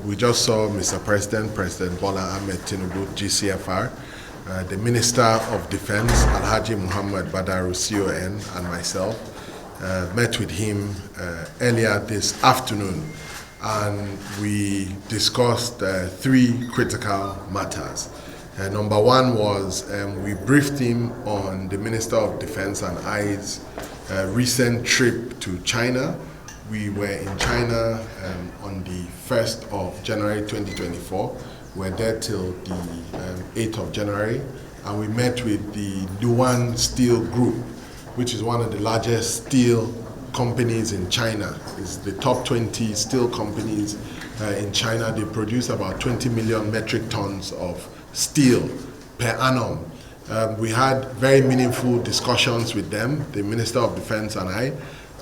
We just saw Mr. President Bola Ahmed Tinubu, GCFR, the Minister of Defense, Alhaji Muhammad Badaru, CON, and myself met with him earlier this afternoon, and we discussed three critical matters. Number one was we briefed him on the Minister of Defense and I's recent trip to China. We were in China on the 1st of January 2024. We were there till the 8th of January, and we met with the Luan Steel Group, which is one of the largest steel companies in China. It's the top 20 steel companies in China. They produce about 20 million metric tons of steel per annum. We had very meaningful discussions with them, the Minister of Defense and I,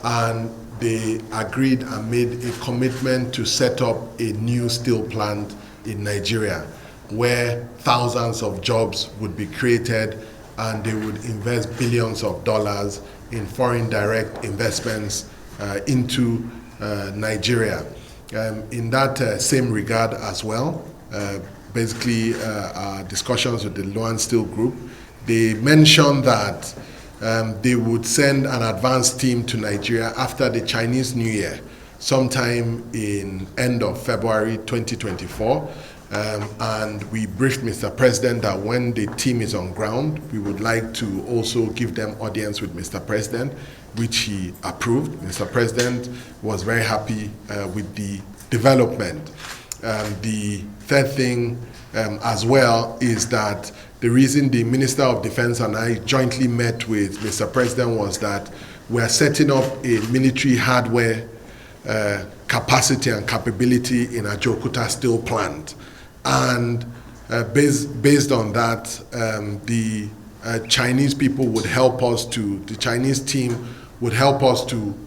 and they agreed and made a commitment to set up a new steel plant in Nigeria where thousands of jobs would be created, and they would invest billions of dollars in foreign direct investments into Nigeria. In that same regard as well, basically our discussions with the Luan Steel Group, they mentioned that they would send an advance team to Nigeria after the Chinese New Year, sometime in end of February 2024. And we briefed Mr. President that when the team is on ground, we would like to also give them audience with Mr. President, which he approved. Mr. President was very happy with the development. The third thing as well is that the reason the Minister of Defense and I jointly met with Mr. President was that we are setting up a military hardware capacity and capability in Ajokuta steel plant. And based on that, the Chinese people would help us the Chinese team would help us to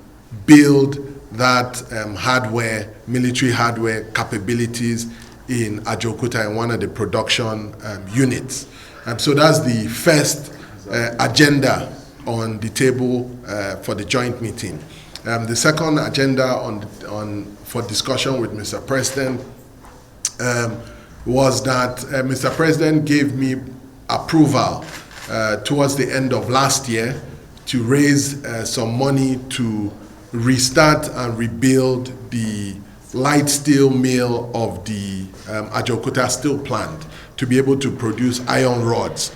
build that hardware, military hardware capabilities in Ajokuta in one of the production units. So that's the first agenda on the table for the joint meeting. The second agenda for discussion with Mr. President was that Mr. President gave me approval towards the end of last year to raise some money to restart and rebuild the light steel mill of the Ajokuta steel plant to be able to produce iron rods,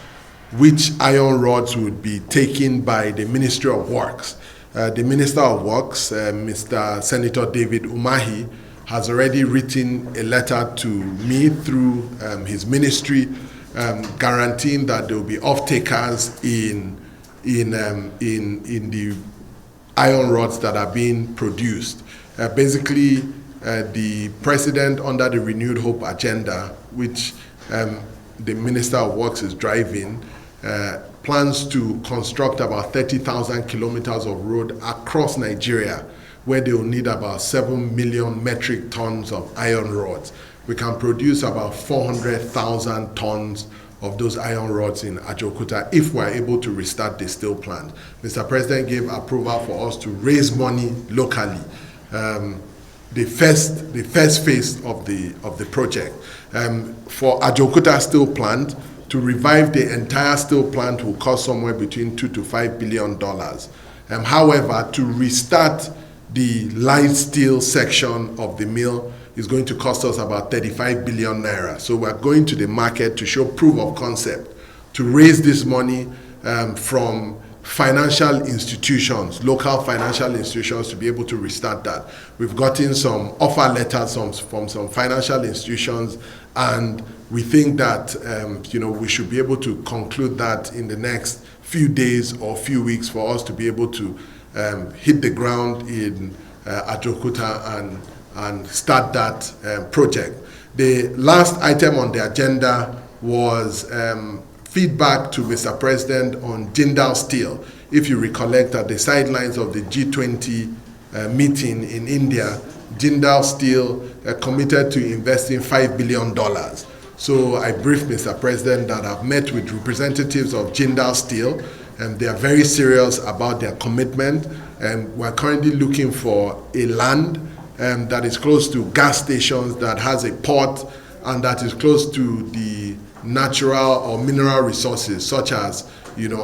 which iron rods would be taken by the Ministry of Works. The Minister of Works, Mr. Senator David Umahi, has already written a letter to me through his ministry guaranteeing that there will be off-takers in the iron rods that are being produced. Basically, the President, under the Renewed Hope agenda, which the Minister of Works is driving, plans to construct about 30,000 kilometers of road across Nigeria, where they will need about 7 million metric tons of iron rods. We can produce about 400,000 tons of those iron rods in Ajokuta if we're able to restart the steel plant. Mr. President gave approval for us to raise money locally. The first phase of the project for Ajokuta steel plant, to revive the entire steel plant will cost somewhere between $2 to $5 billion. However, to restart the light steel section of the mill is going to cost us about 35 billion naira. So we're going to the market to show proof of concept, to raise this money from financial institutions, local financial institutions, to be able to restart that. We've gotten some offer letters from some financial institutions, and we think that we should be able to conclude that in the next few days or few weeks for us to be able to hit the ground in Ajokuta and start that project. The last item on the agenda was feedback to Mr. President on Jindal Steel. If you recollect, at the sidelines of the G20 meeting in India, Jindal Steel committed to investing $5 billion. So I briefed Mr. President that I've met with representatives of Jindal Steel, and they are very serious about their commitment. And we're currently looking for a land that is close to gas stations, that has a port, and that is close to the natural or mineral resources such as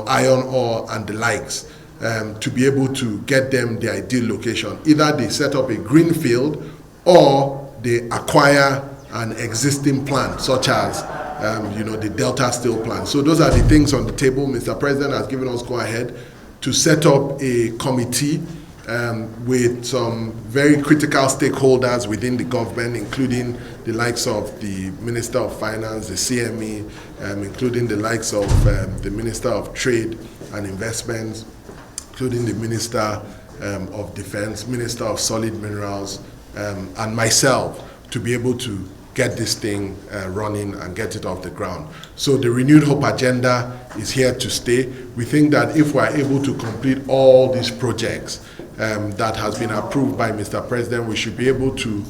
iron ore and the likes, to be able to get them the ideal location. Either they set up a green field or they acquire an existing plant such as the Delta Steel plant. So those are the things on the table. Mr. President has given us go ahead to set up a committee with some very critical stakeholders within the government, including the likes of the Minister of Finance, the CME, including the likes of the Minister of Trade and Investments, including the Minister of Defense, Minister of Solid Minerals, and myself, to be able to get this thing running and get it off the ground. So the Renewed Hope agenda is here to stay. We think that if we're able to complete all these projects that has been approved by Mr. President, we should be able to,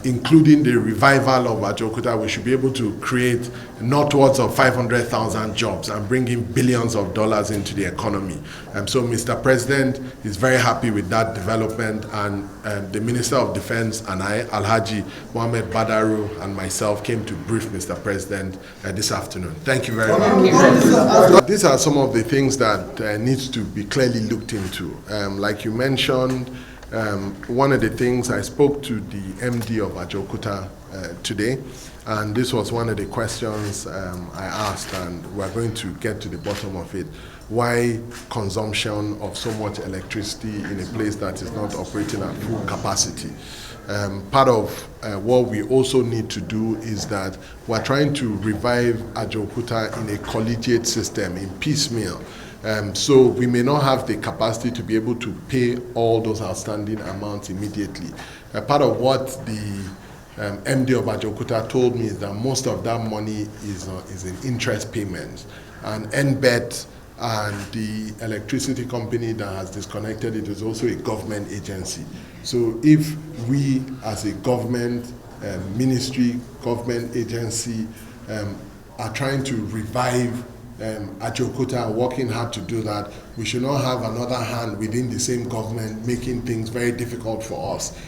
including the revival of Ajaokuta, we should be able to create northwards of 500,000 jobs and bring in billions of dollars into the economy. So Mr. President is very happy with that development, and the Minister of Defense and I, Alhaji Mohammed Badaru, and myself came to brief Mr. President this afternoon. Thank you very much. These are some of the things that needs to be clearly looked into. Like you mentioned, one of the things, I spoke to the MD of Ajaokuta today, and this was one of the questions I asked, and we're going to get to the bottom of it. Why consumption of so much electricity in a place that is not operating at full capacity? Part of what we also need to do is that we're trying to revive Ajaokuta in a collegiate system, in piecemeal. So we may not have the capacity to be able to pay all those outstanding amounts immediately. Part of what the MD of Ajaokuta told me is that most of that money is in interest payments. And NBET and the electricity company that has disconnected it is also a government agency. So if we as a government ministry, government agency are trying to revive Ajaokuta, working hard to do that, we should not have another hand within the same government making things very difficult for us.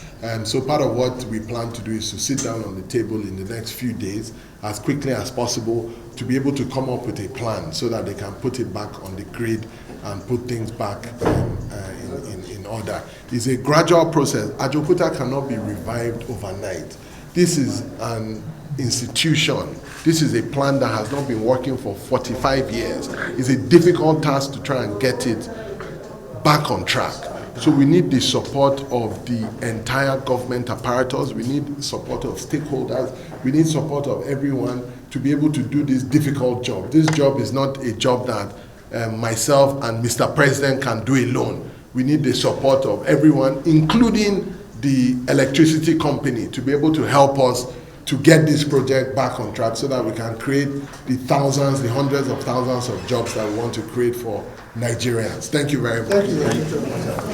So part of what we plan to do is to sit down on the table in the next few days as quickly as possible to be able to come up with a plan so that they can put it back on the grid and put things back in order. It's a gradual process. Ajaokuta cannot be revived overnight. This is an institution. This is a plan that has not been working for 45 years. It's a difficult task to try and get it back on track. So we need the support of the entire government apparatus. We need support of stakeholders. We need support of everyone to be able to do this difficult job. This job is not a job that myself and Mr. President can do alone. We need the support of everyone, including the electricity company, to be able to help us to get this project back on track so that we can create the thousands, the hundreds of thousands of jobs that we want to create for Nigerians. Thank you very much. Thank you.